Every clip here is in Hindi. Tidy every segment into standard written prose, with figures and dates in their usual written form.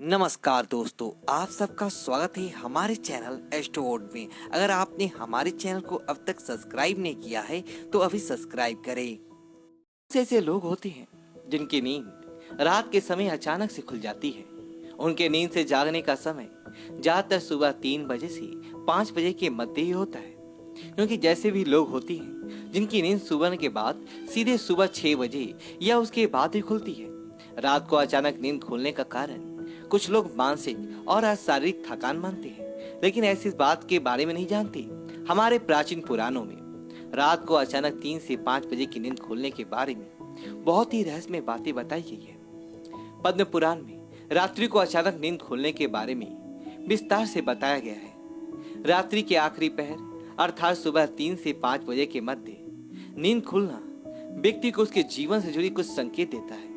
नमस्कार दोस्तों, आप सबका स्वागत है हमारे चैनल एस्ट्रोवर्ड में। अगर आपने हमारे चैनल को अब तक सब्सक्राइब नहीं किया है तो अभी सब्सक्राइब करें। ऐसे लोग होते हैं जिनकी नींद रात के समय अचानक से खुल जाती है। उनके नींद से जागने का समय ज्यादातर सुबह 3 बजे से 5 बजे के मध्य ही होता है, क्योंकि जैसे भी लोग होती हैं जिनकी नींद सुबह के बाद सीधे सुबह 6 बजे या उसके बाद ही खुलती है। रात को अचानक नींद खुलने का कारण कुछ लोग मानसिक और शारीरिक थकान मानते हैं, लेकिन ऐसी बात के बारे में नहीं जानते। हमारे प्राचीन पुराणों में रात को अचानक 3 से 5 बजे की नींद खुलने के बारे में बहुत ही रहस्यमय बातें बताई गई है। पद्म पुराण में रात्रि को अचानक नींद खुलने के बारे में विस्तार से बताया गया है। रात्रि के आखिरी पहर अर्थात सुबह 3 से 5 बजे के मध्य नींद खुलना व्यक्ति को उसके जीवन से जुड़ी कुछ संकेत देता है।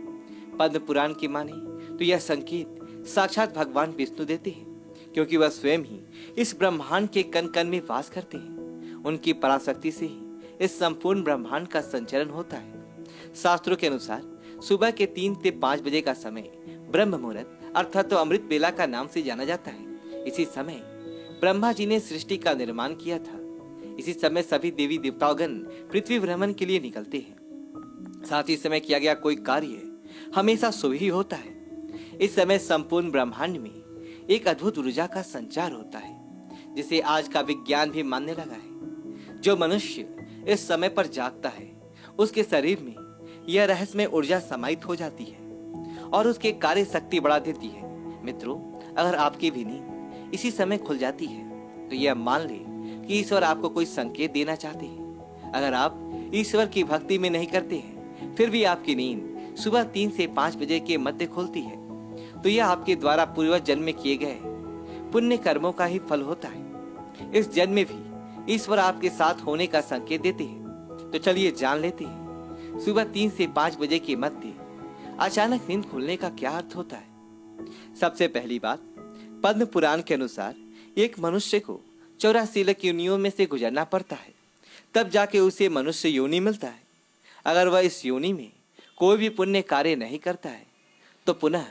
पद्म पुराण की माने तो यह संकेत साक्षात भगवान विष्णु देते हैं, क्योंकि वह स्वयं ही इस ब्रह्मांड के कण कण में वास करते हैं। उनकी पराशक्ति से ही इस संपूर्ण ब्रह्मांड का संचलन होता है। शास्त्रों के अनुसार सुबह के 3 से 5 बजे का समय ब्रह्म मुहूर्त अर्थात तो अमृत बेला का नाम से जाना जाता है। इसी समय ब्रह्मा जी ने सृष्टि का निर्माण किया था। इसी समय सभी देवी देवतागण पृथ्वी भ्रमण के लिए निकलते हैं। साथ ही समय किया गया कोई कार्य हमेशा शुभ ही होता है। इस समय संपूर्ण ब्रह्मांड में एक अद्भुत ऊर्जा का संचार होता है, जिसे आज का विज्ञान भी मानने लगा है। जो मनुष्य इस समय पर जागता है उसके शरीर में यह रहस्यमय ऊर्जा समाहित हो जाती है और उसके कार्य शक्ति बढ़ा देती है। मित्रों, अगर आपकी भी नींद इसी समय खुल जाती है तो यह मान ले कि ईश्वर आपको कोई संकेत देना चाहते हैं। अगर आप ईश्वर की भक्ति में नहीं करते हैं फिर भी आपकी नींद सुबह 3 से 5 बजे के मध्य खुलती है तो यह आपके द्वारा पूर्व जन्म में किए गए पुण्य कर्मों का ही फल होता है। इस जन्म में भी ईश्वर आपके साथ होने का संकेत देते हैं। तो चलिए जान लेते हैं सुबह 3 से 5 बजे के मध्य अचानक नींद खुलने का क्या अर्थ होता है। सबसे पहली बात, पद्म पुराण के अनुसार एक मनुष्य को 84 लाख योनियों में से गुजरना पड़ता है, तब जाके उसे मनुष्य योनि मिलता है। अगर वह इस योनि में कोई भी पुण्य कार्य नहीं करता है तो पुनः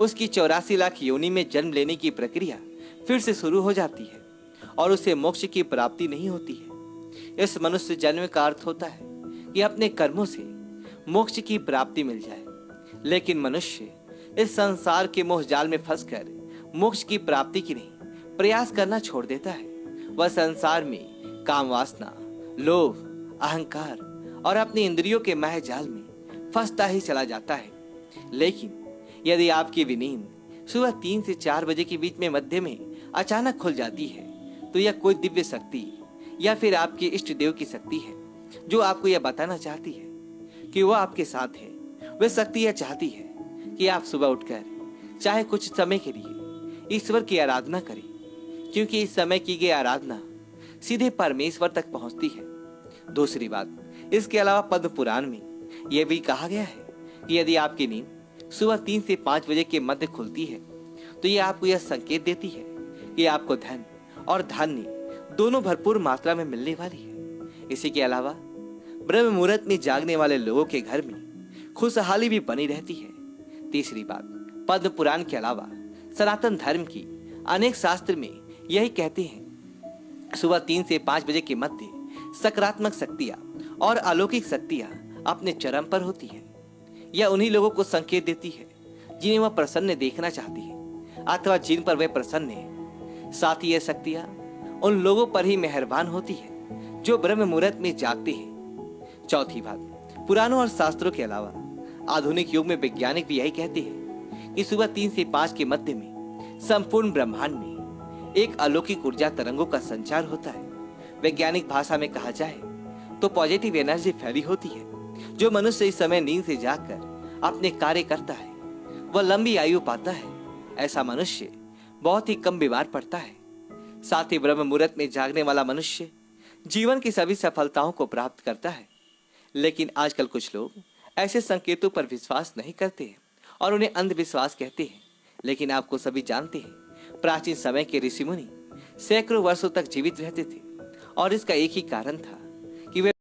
उसकी 84 लाख योनि में जन्म लेने की प्रक्रिया फिर से शुरू हो जाती है और उसे मोक्ष की प्राप्ति नहीं होती है। इस मनुष्य जन्म का अर्थ होता है कि अपने कर्मों से मोक्ष की प्राप्ति मिल जाए, लेकिन मनुष्य इस संसार के मोह जाल में फंसकर मोक्ष की प्राप्ति की नहीं प्रयास करना छोड़ देता है। वह संसार में काम वासना, लोभ, अहंकार और अपनी इंद्रियों के माया जाल में फंसता ही चला जाता है। लेकिन यदि आपकी भी नींद सुबह 3 से 4 बजे के बीच में मध्य में अचानक खुल जाती है तो यह कोई दिव्य शक्ति या फिर आपके इष्ट देव की शक्ति है जो आपको यह बताना चाहती है कि वह आपके साथ है। वह शक्ति यह चाहती है कि आप सुबह उठकर चाहे कुछ समय के लिए ईश्वर की आराधना करें, क्योंकि इस समय की गई आराधना सीधे परमेश्वर तक पहुंचती है। दूसरी बात, इसके अलावा पद्म पुराण में यह भी कहा गया है कि यदि आपकी नींद सुबह 3 से 5 बजे के मध्य खुलती है तो यह आपको यह संकेत देती है कि आपको धन और धान्य दोनों भरपूर मात्रा में मिलने वाली है। इसी के अलावा ब्रह्म मुहूर्त में जागने वाले लोगों के घर में खुशहाली भी बनी रहती है। तीसरी बात, पद्म पुराण के अलावा सनातन धर्म की अनेक शास्त्र में यही कहते हैं सुबह 3 से 5 बजे के मध्य सकारात्मक शक्तियां और अलौकिक शक्तियां अपने चरम पर होती है। यह उन्हीं लोगों को संकेत देती है जिन्हें वह प्रसन्न देखना चाहती है अथवा जिन पर वह प्रसन्न है। साथ ही यह शक्तियां उन लोगों पर ही मेहरबान होती है जो ब्रह्म मुहूर्त में जागते हैं। चौथी बात, पुराणों और शास्त्रों के अलावा आधुनिक युग में वैज्ञानिक भी यही कहते हैं कि सुबह 3 से 5 के मध्य में संपूर्ण ब्रह्मांड में एक अलौकिक ऊर्जा तरंगों का संचार होता है। वैज्ञानिक भाषा में कहा जाए तो पॉजिटिव एनर्जी फैली होती है। जो मनुष्य इस समय नींद से जागकर अपने कार्य करता है वह लंबी आयु पाता है। ऐसा मनुष्य बहुत ही कम बीमार पड़ता है। साथ ही ब्रह्म मुहूर्त में जागने वाला मनुष्य जीवन की सभी सफलताओं को प्राप्त करता है। लेकिन आजकल कुछ लोग ऐसे संकेतों पर विश्वास नहीं करते हैं और उन्हें अंधविश्वास कहते हैं। लेकिन आपको सभी जानते हैं प्राचीन समय के ऋषि मुनि सैकड़ों वर्षों तक जीवित रहते थे और इसका एक ही कारण था कि वे